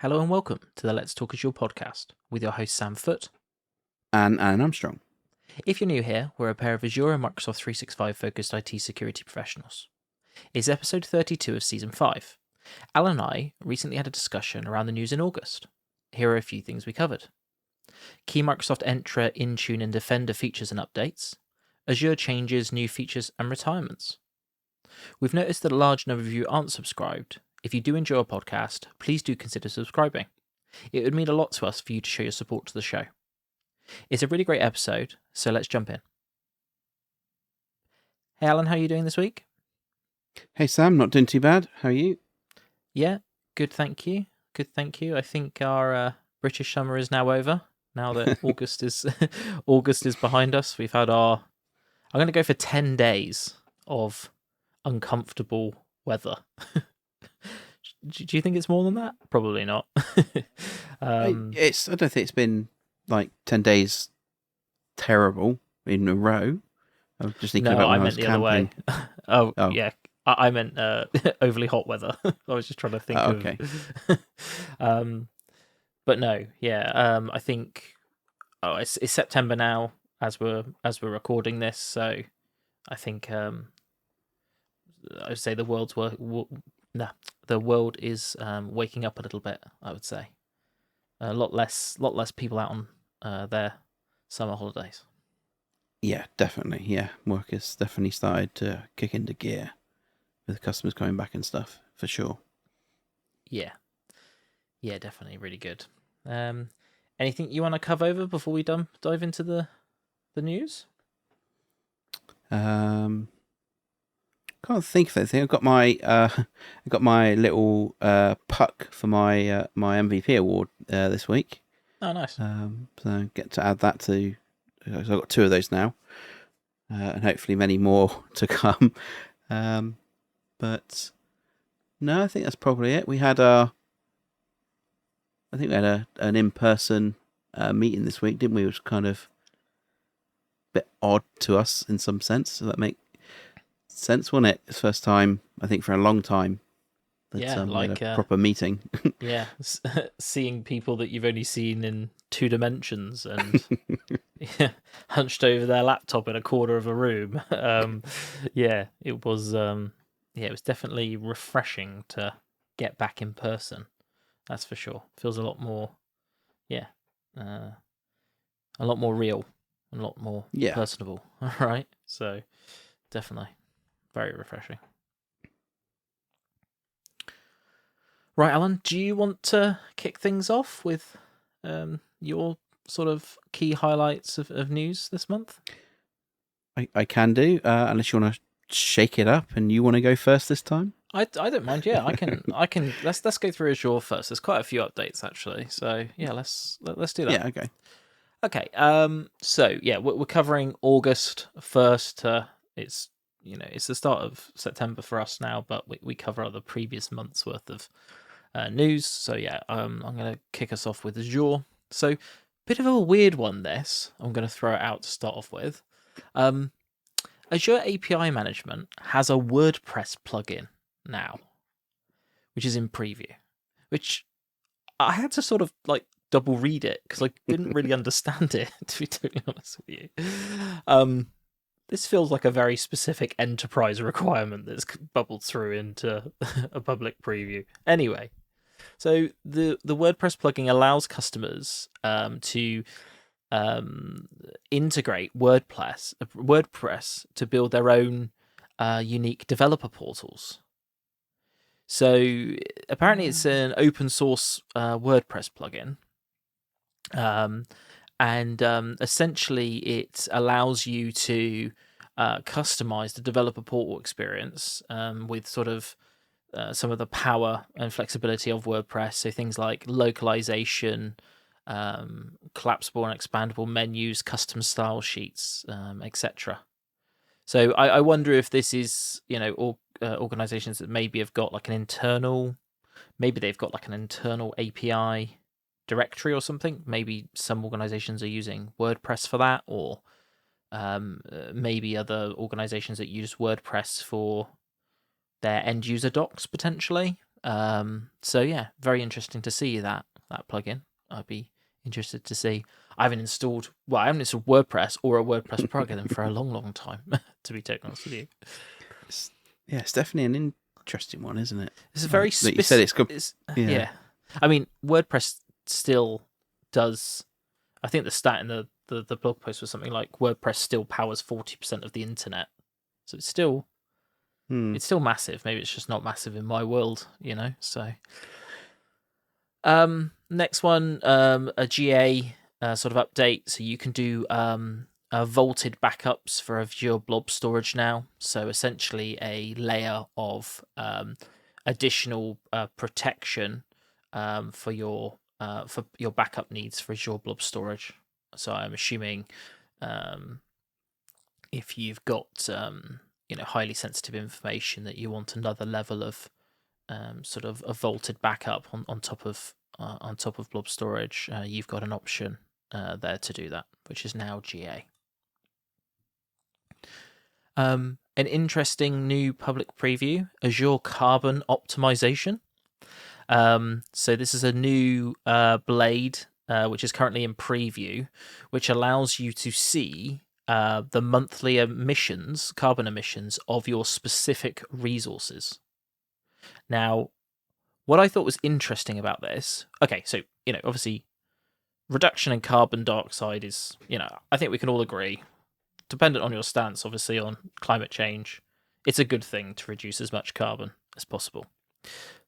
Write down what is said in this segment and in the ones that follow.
Hello and welcome to the Let's Talk Azure podcast with your host Sam Foote. And Alan Armstrong. If you're new here, we're a pair of Azure and Microsoft 365 focused IT security professionals. It's episode 32 of season 5. Alan and I recently had a discussion around the news in August. Here are a few things we covered. Key Microsoft Entra, Intune and Defender features and updates. Azure changes, new features and retirements. We've noticed that a large number of you aren't subscribed. If you do enjoy our podcast, please do consider subscribing. It would mean a lot to us for you to show your support to the show. It's a really great episode, so let's jump in. Hey Alan, how are you doing this week? Hey Sam, not doing too bad. How are you? Yeah, good, thank you. Good, thank you. I think our British summer is now over. Now that August is behind us, we've had I'm going to go for 10 days of uncomfortable weather. Do you think it's more than that? Probably not. I don't think it's been like 10 days terrible in a row. I was just thinking about when I was meant the camping. other way. Oh. Yeah. I meant overly hot weather. I was just trying to think okay. But no, yeah. I think it's September now as we're recording this, so I think I would say the world is waking up a little bit. I would say a lot less people out on their summer holidays. Yeah, definitely. Yeah, work has definitely started to kick into gear with customers coming back and stuff for sure. Yeah, definitely really good. Anything you want to cover over before we dive into the news? Can't think of anything. I've got my little puck for my my MVP award this week. Oh, nice. So get to add that to. So I've got 2 of those now, and hopefully many more to come. But no, I think that's probably it. We had an in-person meeting this week, didn't we? It was kind of a bit odd to us in some sense. So that make sense, wasn't it? It's first time, I think, for a long time that we had a proper meeting. Yeah, seeing people that you've only seen in 2 dimensions and hunched over their laptop in a corner of a room. Yeah, it was definitely refreshing to get back in person. That's for sure. Feels a lot more, a lot more real, and a lot more personable. Right? So definitely very refreshing. Right, Alan, do you want to kick things off with your sort of key highlights of news this month? I can do, unless you want to shake it up and you want to go first this time. I don't mind. Yeah, I can. Let's go through Azure first. There's quite a few updates actually. So yeah, let's do that. Yeah. Okay. Okay. So yeah, we're covering August first. It's the start of September for us now, but we cover the previous month's worth of news. So yeah, I'm going to kick us off with Azure. So bit of a weird one. This I'm going to throw it out to start off with. Azure API Management has a WordPress plugin now, which is in preview, which I had to sort of like double read it because I didn't really understand it, to be totally honest with you. This feels like a very specific enterprise requirement that's bubbled through into a public preview. Anyway, so the WordPress plugin allows customers to integrate WordPress to build their own unique developer portals. So apparently it's an open source WordPress plugin. And essentially it allows you to customize the developer portal experience with sort of some of the power and flexibility of WordPress. So things like localization, collapsible and expandable menus, custom style sheets, etc. So I wonder if this is, organizations that maybe have got like an internal API directory or something. Maybe some organizations are using WordPress for that, or maybe other organizations that use WordPress for their end user docs potentially. So yeah, very interesting to see that plugin. I'd be interested to see. I haven't installed WordPress or a WordPress plugin for a long time. To be totally honest with you, it's definitely an interesting one, isn't it? it's a very like you said, it's good. Yeah. I mean, WordPress still does. I think the stat in the blog post was something like WordPress still powers 40% of the internet, so it's still massive. Maybe it's just not massive in my world, So, next one, a GA sort of update, so you can do vaulted backups for Azure Blob Storage now. So essentially, a layer of additional protection for your backup needs for Azure Blob Storage. So I'm assuming if you've got highly sensitive information that you want another level of sort of a vaulted backup on top of Blob Storage, you've got an option there to do that, which is now GA. An interesting new public preview, Azure Carbon Optimization. So this is a new blade which is currently in preview, which allows you to see the monthly carbon emissions of your specific resources. Now, what I thought was interesting about this, okay, so, obviously, reduction in carbon dioxide is, I think we can all agree, dependent on your stance, obviously, on climate change, it's a good thing to reduce as much carbon as possible.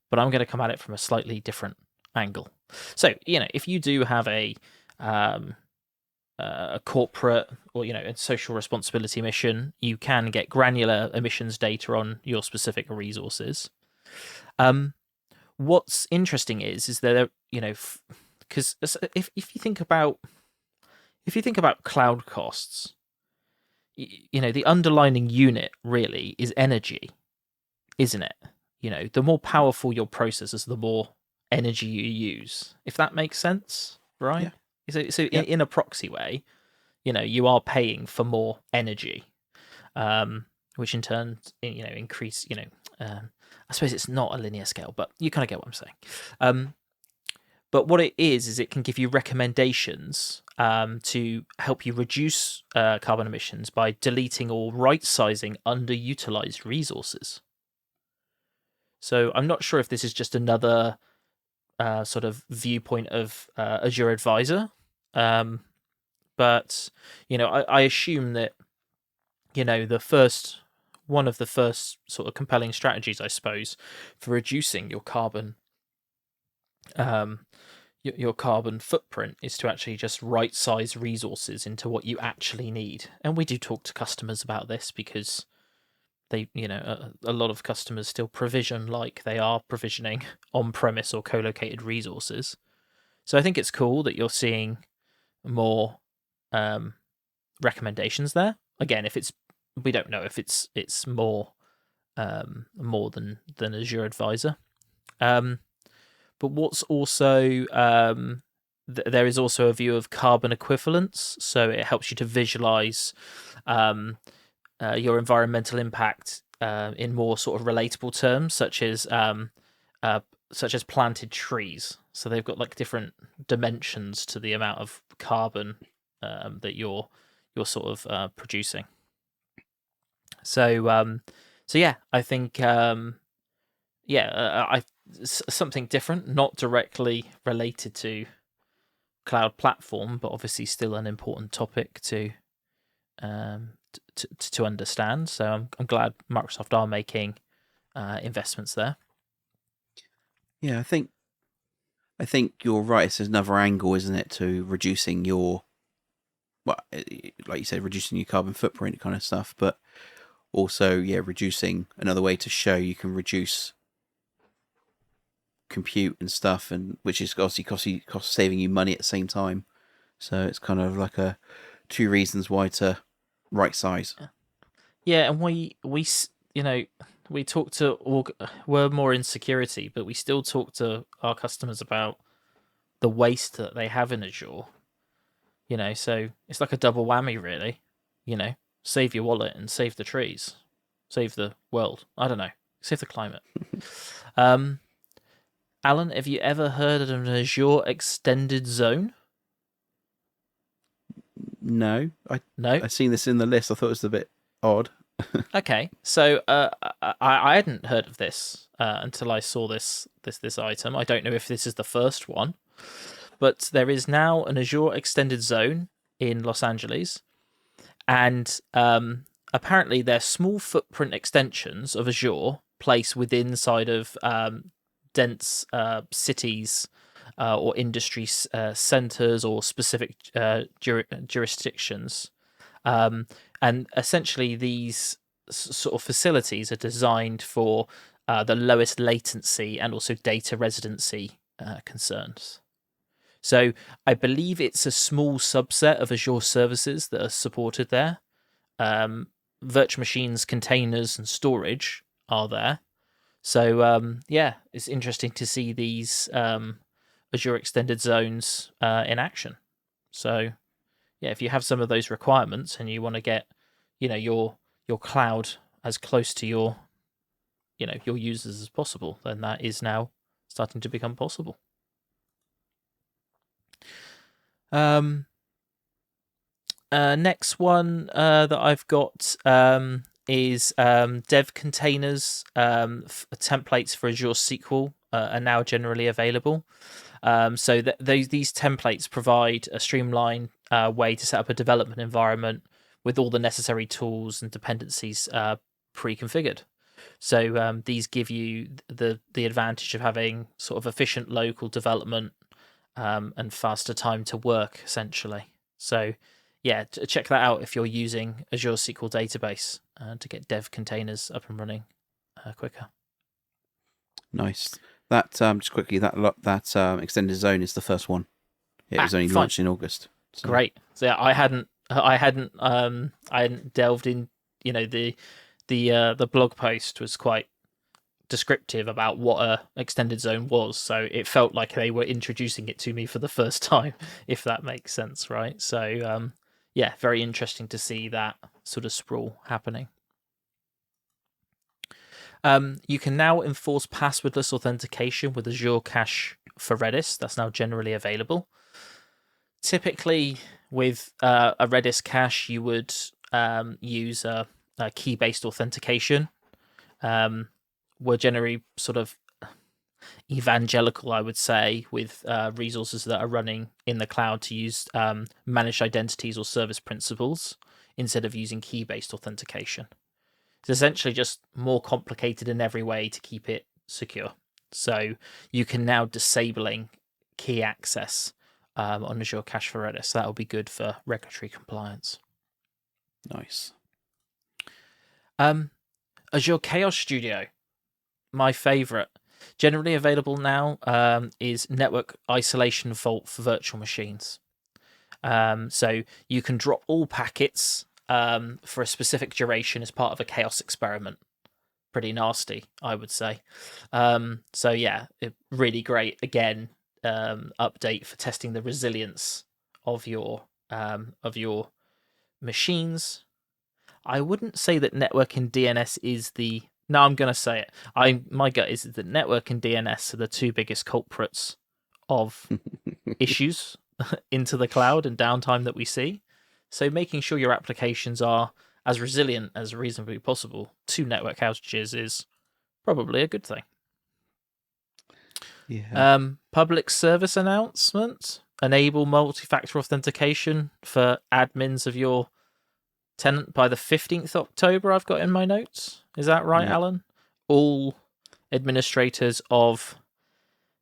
But I'm going to come at it from a slightly different angle. So, if you do have a corporate or a social responsibility mission, you can get granular emissions data on your specific resources. What's interesting is that because if you think about cloud costs, the underlying unit really is energy, isn't it? The more powerful your processors, the more energy you use. If that makes sense, right? Yeah. So Yep. in a proxy way, you are paying for more energy, which in turn, increase. I suppose it's not a linear scale, but you kind of get what I'm saying. But what it is it can give you recommendations to help you reduce carbon emissions by deleting or right-sizing underutilized resources. So I'm not sure if this is just another sort of viewpoint of Azure Advisor, but I assume that one of the first sort of compelling strategies, I suppose, for reducing your carbon footprint is to actually just right-size resources into what you actually need. And we do talk to customers about this because they, a lot of customers still provision like they are provisioning on-premise or co-located resources. So I think it's cool that you're seeing more recommendations there. Again, we don't know if it's more than Azure Advisor. But what's also there is also a view of carbon equivalence, so it helps you to visualize your environmental impact in more sort of relatable terms, such as planted trees. So they've got like different dimensions to the amount of carbon that you're sort of producing. So yeah, I think something different, not directly related to cloud platform, but obviously still an important topic to understand. So I'm glad Microsoft are making investments there. Yeah, I think you're right. It's another angle, isn't it, to reducing your, like you said, reducing your carbon footprint kind of stuff, but also, reducing another way to show you can reduce compute and stuff, and which is obviously cost saving you money at the same time. So it's kind of like two reasons why to right size. Yeah, and we talk to we're more in security, but we still talk to our customers about the waste that they have in Azure. So it's like a double whammy, really. Save your wallet and save the trees, save the world. I don't know, save the climate. Alan, have you ever heard of an Azure extended zone? No, No. I seen this in the list. I thought it was a bit odd. Okay, so I hadn't heard of this until I saw this item. I don't know if this is the first one, but there is now an Azure extended zone in Los Angeles, and apparently they're small footprint extensions of Azure placed within inside of dense cities or industry centers or specific jurisdictions. And essentially, these sort of facilities are designed for the lowest latency and also data residency concerns. So I believe it's a small subset of Azure services that are supported there. Virtual machines, containers, and storage are there. So yeah, it's interesting to see these Azure extended zones in action. So yeah, if you have some of those requirements and you want to get, your cloud as close to your users as possible, then that is now starting to become possible. Next one that I've got is dev containers. Templates for Azure SQL are now generally available. So these templates provide a streamlined way to set up a development environment with all the necessary tools and dependencies pre-configured. So these give you the advantage of having sort of efficient local development and faster time to work, essentially. So yeah, check that out if you're using Azure SQL Database to get dev containers up and running quicker. Nice. That just quickly, that extended zone is the first one. It was only fine. launched in August. So. Great. So yeah, I hadn't delved in. The blog post was quite descriptive about what a extended zone was, so it felt like they were introducing it to me for the first time, if that makes sense, right? So yeah, very interesting to see that sort of sprawl happening. You can now enforce passwordless authentication with Azure Cache for Redis. That's now generally available. Typically, with a Redis cache, you would use a key-based authentication. We're generally sort of evangelical, I would say, with resources that are running in the cloud to use managed identities or service principals instead of using key-based authentication. It's essentially just more complicated in every way to keep it secure. So you can now disabling key access on Azure Cache for Redis. That'll be good for regulatory compliance. Nice. Azure Chaos Studio, my favorite. Generally available now is network isolation vault for virtual machines. So you can drop all packets for a specific duration as part of a chaos experiment. Pretty nasty, I would say. So yeah, really great. Again, update for testing the resilience of your machines. I wouldn't say that network and DNS is the. No, I'm going to say it. My gut is that network and DNS are the two biggest culprits of issues into the cloud and downtime that we see. So making sure your applications are as resilient as reasonably possible to network outages is probably a good thing. Yeah. Public service announcement. Enable multi-factor authentication for admins of your tenant by the 15th October, I've got in my notes. Is that right, Alan? All administrators of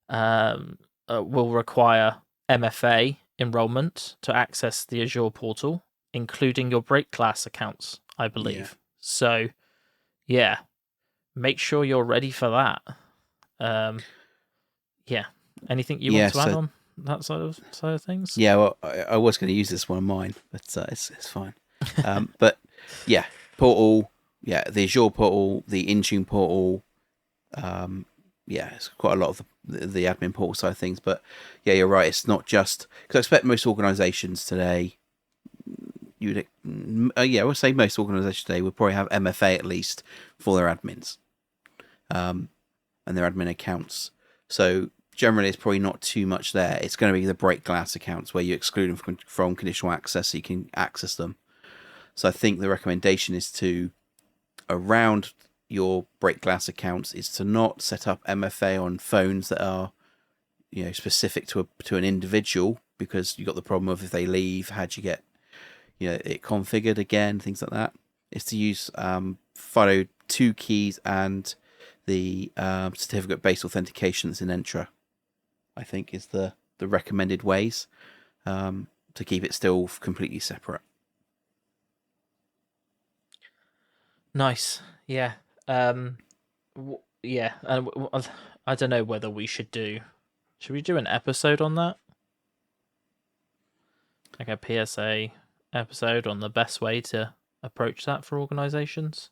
will require MFA enrollment to access the Azure portal, including your break class accounts, I believe. Yeah. So, yeah, make sure you're ready for that. Yeah. Anything you want to add on that side of things? Yeah, well, I was going to use this one of mine, but it's fine. But yeah, portal, the Azure portal, the Intune portal, it's quite a lot of the admin portal side of things. But yeah, you're right. It's not just because I expect most organisations today. I would say most organisations today would probably have MFA at least for their admins, and their admin accounts. So generally, it's probably not too much there. It's going to be the break glass accounts where you exclude them from conditional access so you can access them. So I think the recommendation is to, around your break glass accounts, is to not set up MFA on phones that are, specific to an individual, because you got the problem of if they leave, how do you get it configured again, things like that. Is to use FIDO2 keys and the certificate-based authentication that's in Entra. I think is the recommended ways to keep it still completely separate. Nice. Yeah. Yeah. And I don't know whether we should do. Should we do an episode on that? Like a PSA episode on the best way to approach that for organizations?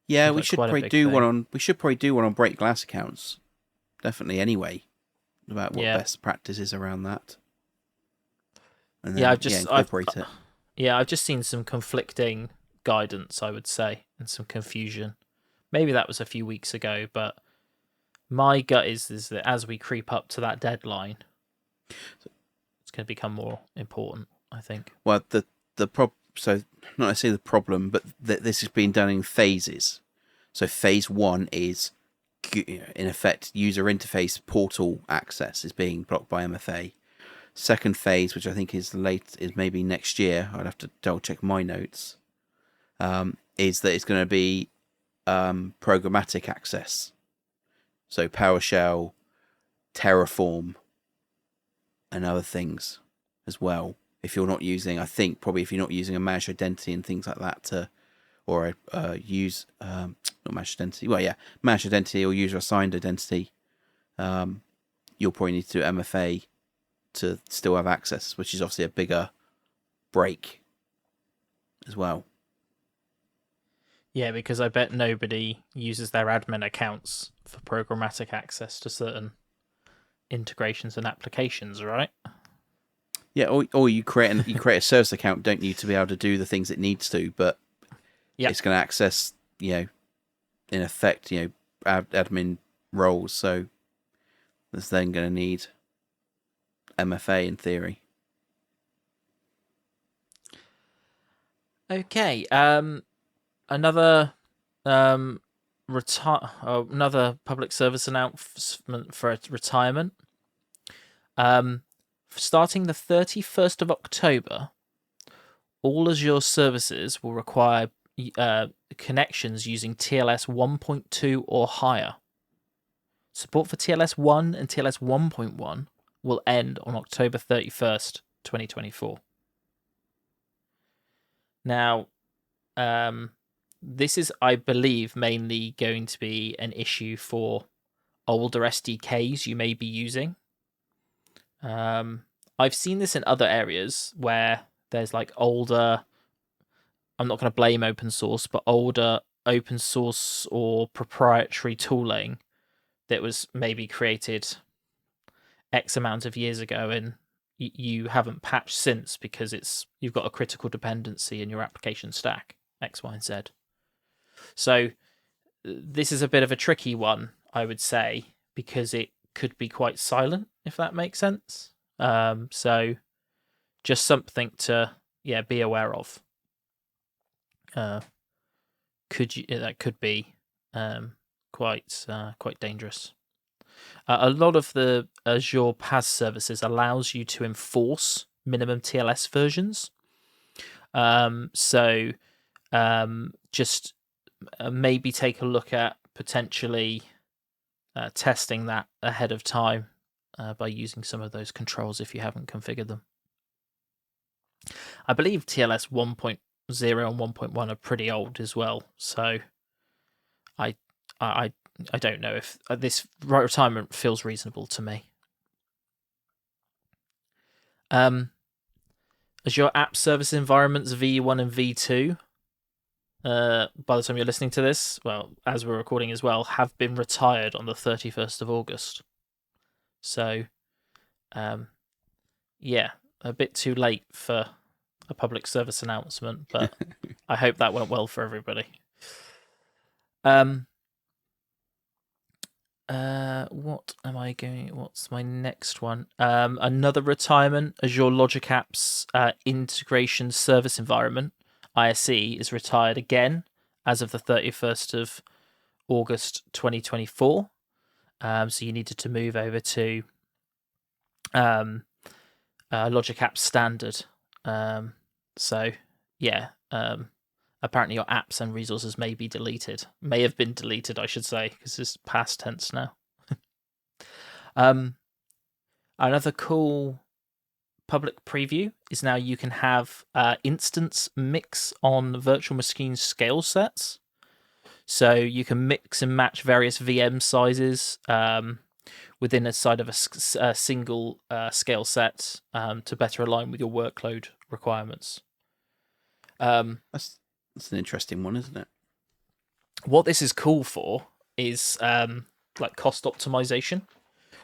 Yeah, Seems like quite a big thing. we should probably do one on break glass accounts. Definitely anyway, about what Yeah. best practice is around that. And Yeah, then incorporate it. I've just seen some conflicting guidance, I would say, and some confusion. Maybe that was a few weeks ago, but my gut is that as we creep up to that deadline, it's going to become more important, I think. Well, so not necessarily the problem, but this is being done in phases. So phase 1 is, in effect, user interface portal access is being blocked by MFA. Second phase, which I think is maybe next year, I'd have to double check my notes, is that it's going to be programmatic access. So PowerShell, Terraform, and other things as well. If you're not using, I think probably if you're not using a managed identity and things like that or use not managed identity, managed identity or user assigned identity, you'll probably need to do MFA to still have access, which is obviously a bigger break as well. Yeah, because I bet nobody uses their admin accounts for programmatic access to certain integrations and applications, right? Yeah, or you create a service account, don't you, to be able to do the things it needs to, but it's going to access, in effect, admin roles. So it's then going to need MFA in theory. Okay. Another another public service announcement for retirement. Starting the 31st of October, all Azure services will require connections using TLS 1.2 or higher. Support for TLS 1 and TLS 1.1 will end on October 31st, 2024. Now, this is, I believe, mainly going to be an issue for older SDKs you may be using. I've seen this in other areas where there's like older, I'm not going to blame open source, but older open source or proprietary tooling that was maybe created X amount of years ago and you haven't patched since because you've got a critical dependency in your application stack, X, Y, and Z. So this is a bit of a tricky one, I would say, because it could be quite silent, if that makes sense. So just something to be aware of. That could be quite dangerous. A lot of the Azure PaaS services allows you to enforce minimum TLS versions. So just maybe take a look at potentially testing that ahead of time by using some of those controls if you haven't configured them. I believe TLS 1.0 and 1.1 are pretty old as well, so I don't know if this retirement feels reasonable to me. Azure App Service Environments V1 and V2, by the time you're listening to this, well, as we're recording as well, have been retired on the 31st of August. So, a bit too late for a public service announcement, but I hope that went well for everybody. What am I going? What's my next one? Another retirement. Azure Logic Apps Integration Service Environment (ISE) is retired again as of the 31st of August 2024. So you needed to move over to Logic Apps Standard. So yeah. Apparently your apps and resources may be deleted. May have been deleted, I should say, because it's past tense now. Another cool public preview is now you can have instance mix on virtual machine scale sets. So you can mix and match various VM sizes within a side of a single scale set to better align with your workload requirements. That's an interesting one, isn't it? What this is cool for is like cost optimization.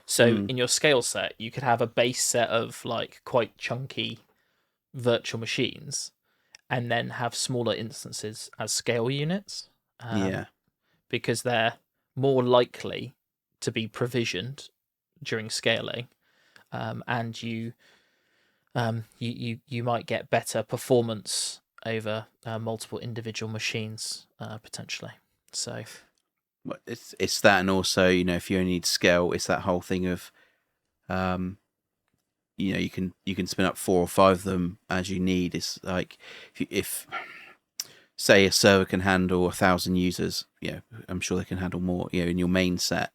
So in your scale set, you could have a base set of like quite chunky virtual machines, and then have smaller instances as scale units. Yeah. Because they're more likely to be provisioned during scaling, and you might get better performance over multiple individual machines potentially. So it's that, and also if you only need scale, it's that whole thing of you can spin up 4 or 5 of them as you need. It's like if say a server can handle 1,000 users, I'm sure they can handle more, in your main set,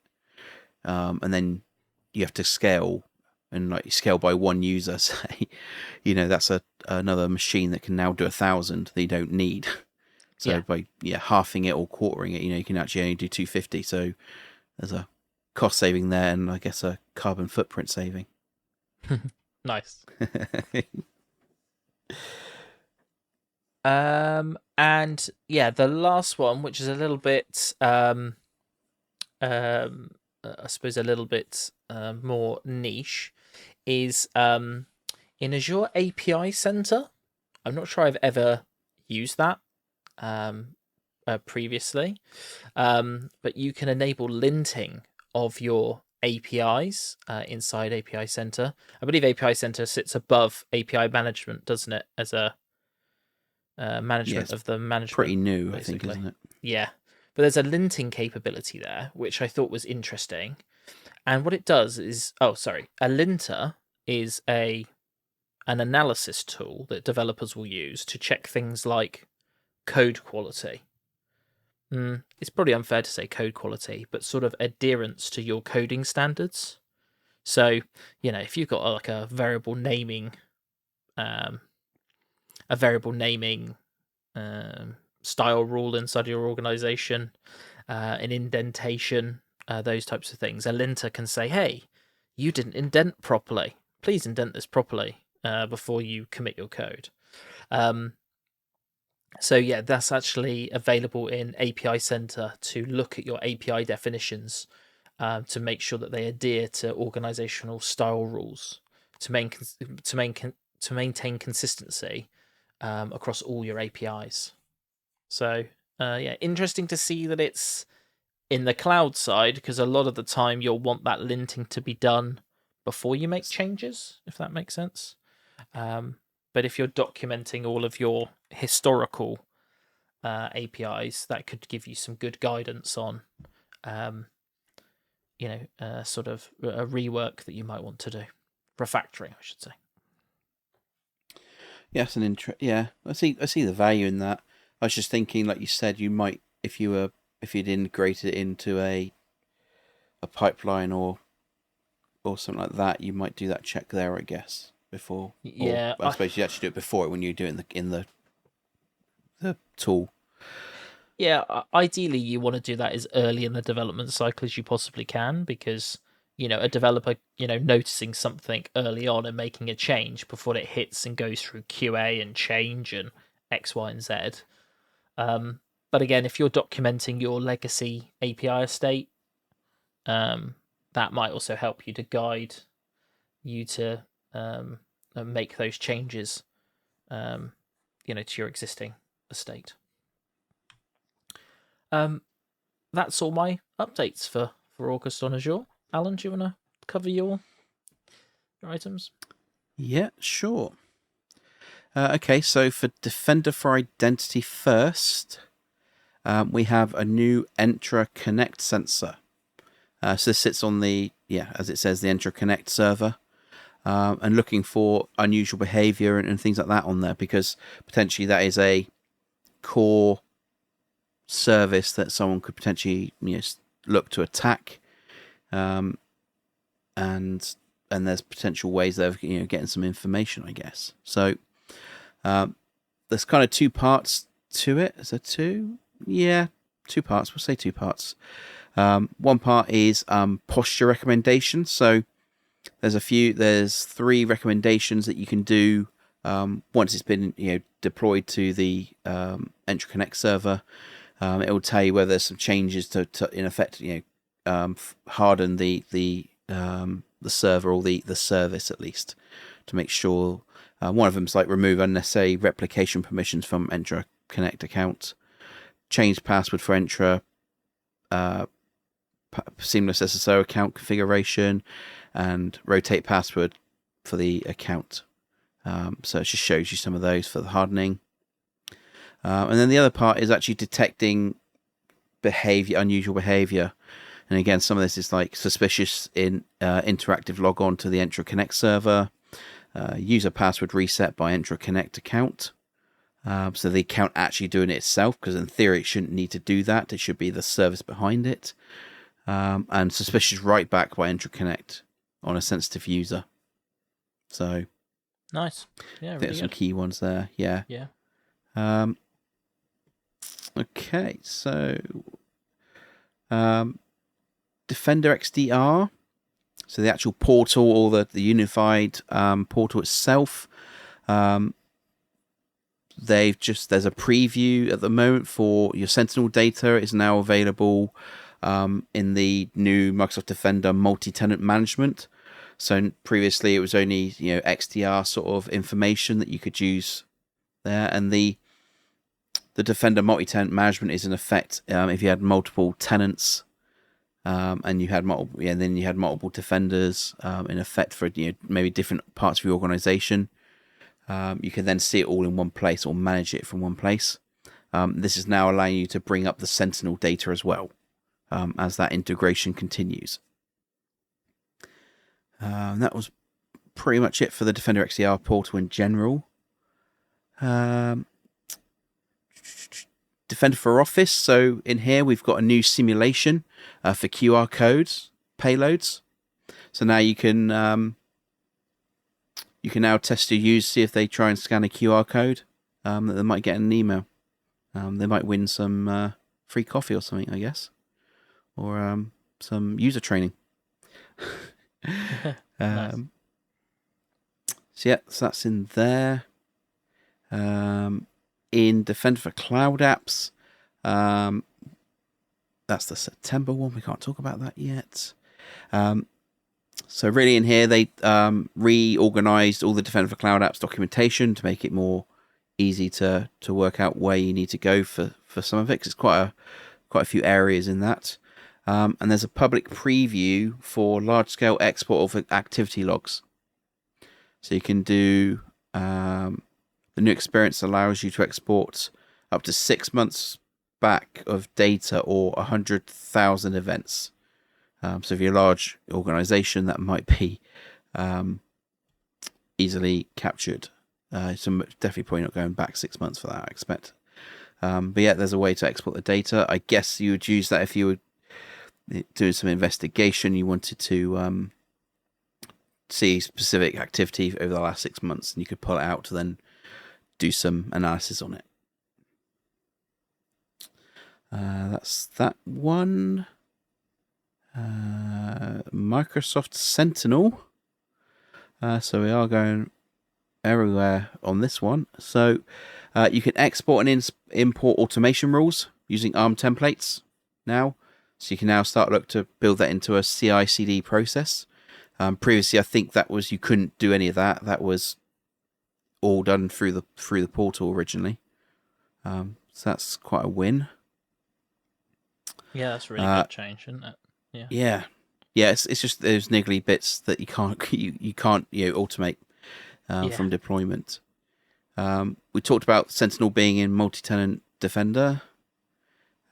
and then you have to scale and like scale by 1 user. Say, that's another machine that can now do 1,000 that you don't need. So by halving it or quartering it, you can actually only do 250. So there's a cost saving there, and I guess a carbon footprint saving. Nice. And the last one, which is a little bit, I suppose a little bit more niche, is in Azure API Center. I'm not sure I've ever used that previously, but you can enable linting of your APIs inside API Center. I believe API Center sits above API management, doesn't it, as a management of the management. Pretty new, basically. I think, isn't it? Yeah, but there's a linting capability there, which I thought was interesting. And what it does is, a linter is an analysis tool that developers will use to check things like code quality. It's probably unfair to say code quality, but sort of adherence to your coding standards. So, if you've got like a variable naming style rule inside your organization, an indentation, those types of things, a linter can say, hey, you didn't indent properly. Please indent this properly before you commit your code. So that's actually available in API Center to look at your API definitions to make sure that they adhere to organizational style rules to maintain consistency across all your APIs. So interesting to see that it's in the cloud side, because a lot of the time you'll want that linting to be done before you make changes, if that makes sense. But if you're documenting all of your historical APIs, that could give you some good guidance on, sort of a rework that you might want to do, refactoring, I should say. Yes, I see the value in that. I was just thinking, like you said, you might if you'd integrated it into a pipeline or something like that, you might do that check there, I guess, before. Yeah, I suppose you actually do it before when you do it in the tool. Yeah, ideally you want to do that as early in the development cycle as you possibly can, because a developer noticing something early on and making a change before it hits and goes through QA and change and X, Y, and Z. But again, if you're documenting your legacy API estate, that might also help you to guide you to make those changes, to your existing estate. That's all my updates for for August on Azure. Alan, do you want to cover your items? Yeah, sure. Okay, so for Defender for Identity first, we have a new Entra Connect sensor. So this sits on the, as it says, the Entra Connect server, and looking for unusual behavior and things like that on there, because potentially that is a core service that someone could potentially look to attack, and there's potential ways of getting some information, I guess. So there's kind of two parts to it. Is there two? Yeah, two parts. We'll say two parts. One part is posture recommendations. So there's 3 recommendations that you can do once it's been deployed to the Entra Connect server. It will tell you whether there's some changes to in effect harden the server or the service, at least, to make sure. One of them is like remove unnecessary replication permissions from Entra Connect account, change password for Entra, seamless SSO account configuration, and rotate password for the account. So it just shows you some of those for the hardening. And then the other part is actually detecting unusual behavior. And again, some of this is like suspicious in interactive logon to the Entra Connect server, user password reset by Entra Connect account. So the account actually doing it itself, because in theory it shouldn't need to do that. It should be the service behind it. And suspicious write back by Entra Connect on a sensitive user. So nice. Yeah, really there's some key ones there. Yeah. Yeah. Okay, so Defender XDR, so the actual portal or the unified portal itself. There's a preview at the moment for your Sentinel data. Is now available in the new Microsoft Defender multi-tenant management. So previously it was only XDR sort of information that you could use there, and the Defender multi-tenant management is in effect if you had multiple tenants, and you had multiple defenders in effect for maybe different parts of your organization. You can then see it all in one place or manage it from one place. This is now allowing you to bring up the Sentinel data as well, as that integration continues. That was pretty much it for the Defender XDR portal in general. Defender for Office. So in here we've got a new simulation for QR codes payloads. So now you can now test your users, see if they try and scan a QR code that they might get in an email. They might win some free coffee or something, I guess, or some user training. Nice. So that's in there. In Defender for Cloud Apps, that's the September one. We can't talk about that yet. So really in here, they reorganized all the Defender for Cloud Apps documentation to make it more easy to work out where you need to go for some of it, 'cause it's quite a few areas in that. And there's a public preview for large-scale export of activity logs. So you can do... the new experience allows you to export up to 6 months back of data or 100,000 events. So if you're a large organization, that might be easily captured. So definitely probably not going back 6 months for that, I expect. But yeah, there's a way to export the data. I guess you would use that if you were doing some investigation. You wanted to see specific activity over the last 6 months, and you could pull it out to then do some analysis on it. That's that one. Microsoft Sentinel. So we are going everywhere on this one. So you can export and import automation rules using ARM templates now. So you can now look to build that into a CI/CD process. Previously, I think you couldn't do any of that. That was all done through the portal originally. So that's quite a win. Yeah, that's a really good change, isn't it? Yeah. Yeah, yeah. It's just those niggly bits that you can't you can't automate Yeah. from deployment. We talked about Sentinel being in multi-tenant Defender.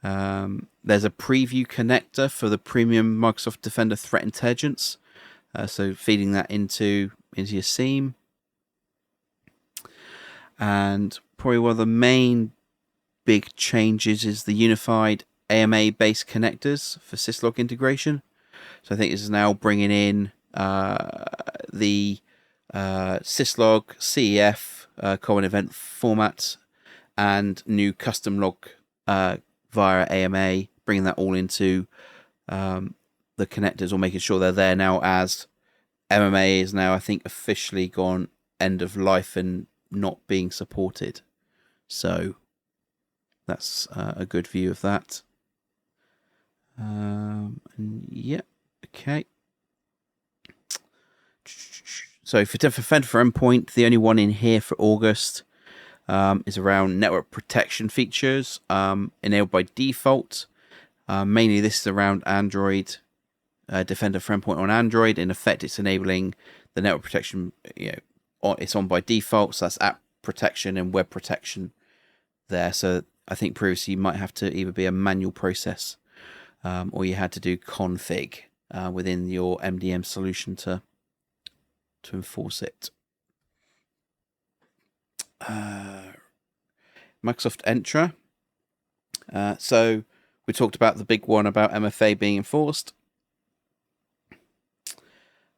There's a preview connector for the premium Microsoft Defender threat intelligence, so feeding that into your SIEM. And probably one of the main big changes is the unified AMA-based connectors for syslog integration. So I think this is now bringing in the syslog, CEF, common event formats, and new custom log via AMA, bringing that all into the connectors, or making sure they're there now, as MMA is now, I think, officially gone end of life and not being supported. So that's a good view of that. And yeah, okay. So for Defender for Endpoint, the only one in here for August is around network protection features enabled by default. Mainly this is around Android, Defender for Endpoint on Android. In effect, it's enabling the network protection, it's on by default, so that's app protection and web protection there. So I think previously you might have to either be a manual process or you had to do config within your MDM solution to enforce it. Microsoft Entra. So we talked about the big one about MFA being enforced.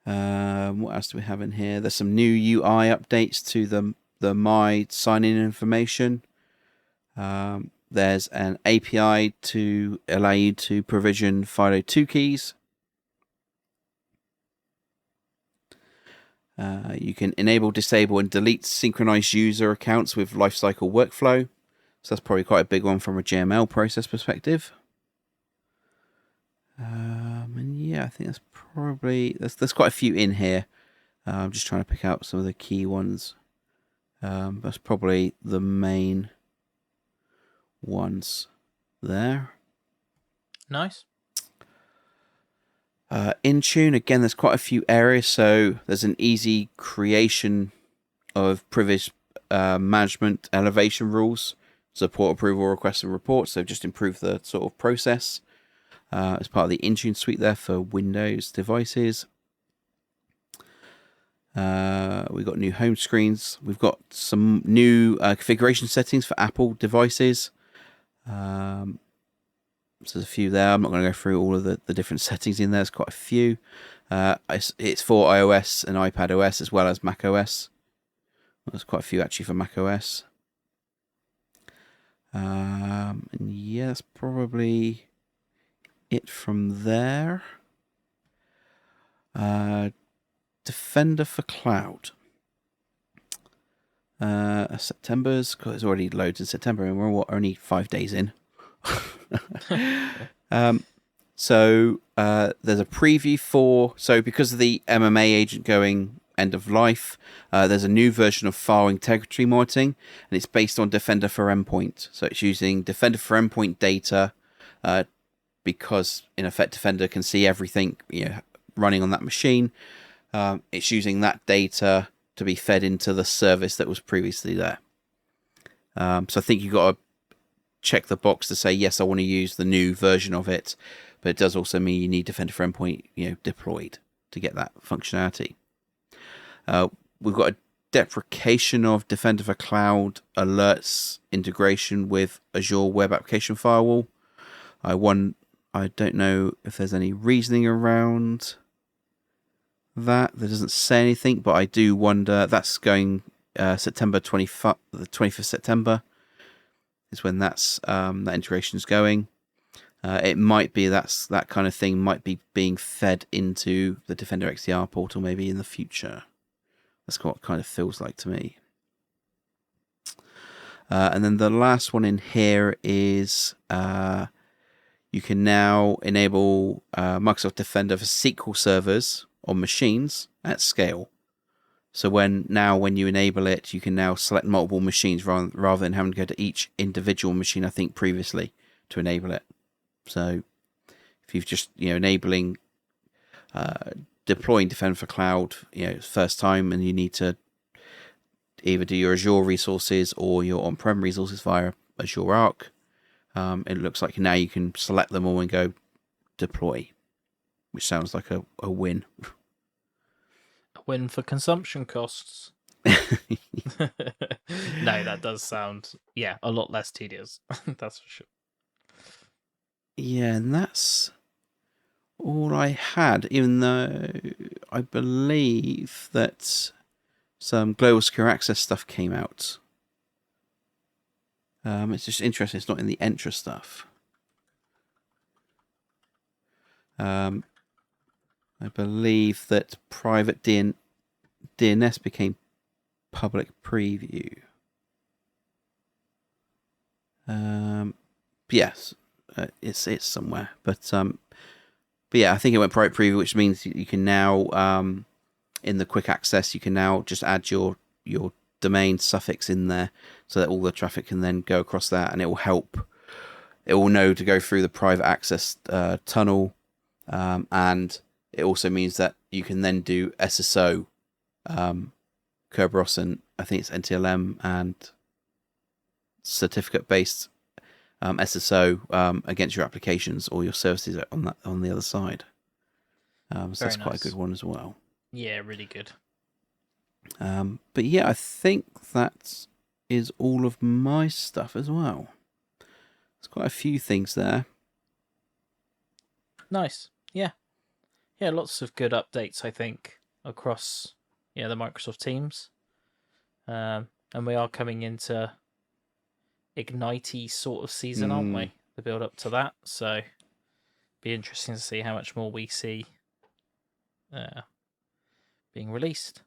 What else do we have in here? There's some new UI updates to the My sign-in information. There's an API to allow you to provision FIDO2 keys. You can enable, disable, and delete synchronized user accounts with lifecycle workflow. So that's probably quite a big one from a JML process perspective. And yeah, I think that's probably there's quite a few in here. I'm just trying to pick out some of the key ones. That's probably the main ones there. Nice. Intune, again, there's quite a few areas. So there's an easy creation of privilege management elevation rules, support approval requests and reports. So just improve the sort of process as part of the Intune suite there for Windows devices. We've got new home screens. We've got some new configuration settings for Apple devices. So there's a few there. I'm not going to go through all of the different settings in there. There's quite a few. It's for iOS and iPad OS as well as Mac OS. There's quite a few actually for Mac OS. And yeah, that's probably it from there. Defender for Cloud. September's, because it's already loads in September, and we're only 5 days in. So there's a preview for, so because of the MMA agent going end of life, there's a new version of file integrity monitoring, and it's based on Defender for Endpoint. So it's using Defender for Endpoint data because in effect Defender can see everything running on that machine. It's using that data to be fed into the service that was previously there. So I think you've got to check the box to say, yes, I want to use the new version of it. But it does also mean you need Defender for Endpoint deployed to get that functionality. We've got a deprecation of Defender for Cloud alerts integration with Azure Web Application Firewall. I don't know if there's any reasoning around that. There doesn't say anything, but I do wonder. That's going September 25th, the 20th of September is when that integration is going. It might be that kind of thing might be being fed into the Defender XDR portal maybe in the future. That's what it kind of feels like to me. And then the last one in here is you can now enable Microsoft Defender for SQL servers on machines at scale. So when you enable it, you can now select multiple machines rather than having to go to each individual machine, I think, previously to enable it. So if you've just enabling deploying Defender for Cloud, first time, and you need to either do your Azure resources or your on-prem resources via Azure Arc, it looks like now you can select them all and go deploy, which sounds like a win. A win for consumption costs. No, that does sound, a lot less tedious. That's for sure. Yeah, and that's all I had, even though I believe that some global secure access stuff came out. It's just interesting. It's not in the Entra stuff. I believe that private DNS became public preview. Yes, it's somewhere, but yeah, I think it went private preview, which means you can now in the quick access you can now just add your domain suffix in there, so that all the traffic can then go across that, and it will help. It will know to go through the private access tunnel, and it also means that you can then do SSO, Kerberos, and I think it's NTLM and certificate-based SSO against your applications or your services on the other side. So that's quite a good one as well. Yeah, really good. But yeah, I think that is all of my stuff as well. There's quite a few things there. Nice. Yeah. Yeah, lots of good updates, I think, across the Microsoft teams. And we are coming into Ignite-y sort of season, aren't we? The build up to that. So be interesting to see how much more we see being released.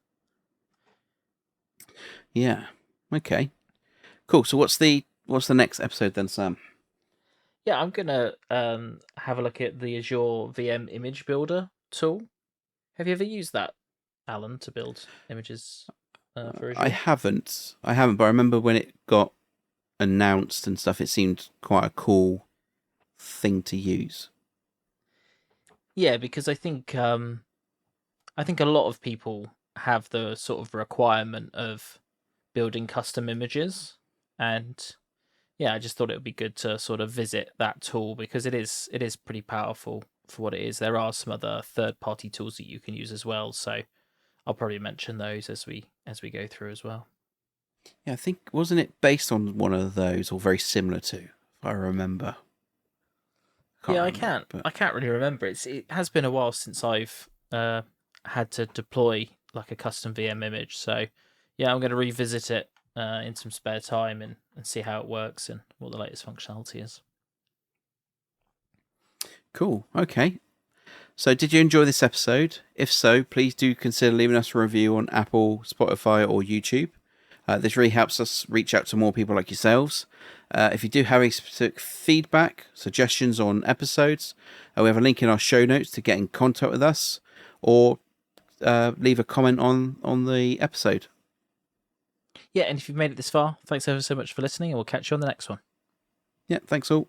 Yeah. Okay. Cool. So what's the next episode then, Sam? Yeah, I'm gonna have a look at the Azure VM image builder tool. Have you ever used that, Alan, to build images for Azure? I haven't, but I remember when it got announced and stuff, it seemed quite a cool thing to use. Yeah, because I think a lot of people have the sort of requirement of building custom images, and I just thought it would be good to sort of visit that tool because it is pretty powerful for what it is. There are some other third-party tools that you can use as well, so I'll probably mention those as we go through as well. Yeah, I think, wasn't it based on one of those or very similar to, if I remember? I can't really remember. It has been a while since I've had to deploy like a custom VM image, so yeah, I'm going to revisit it in some spare time and see how it works and what the latest functionality is. Cool. Okay. So did you enjoy this episode? If so, please do consider leaving us a review on Apple, Spotify, or YouTube. This really helps us reach out to more people like yourselves. If you do have any specific feedback, suggestions on episodes, we have a link in our show notes to get in contact with us, or leave a comment on the episode. Yeah, and if you've made it this far, thanks ever so much for listening, and we'll catch you on the next one. Yeah, thanks all.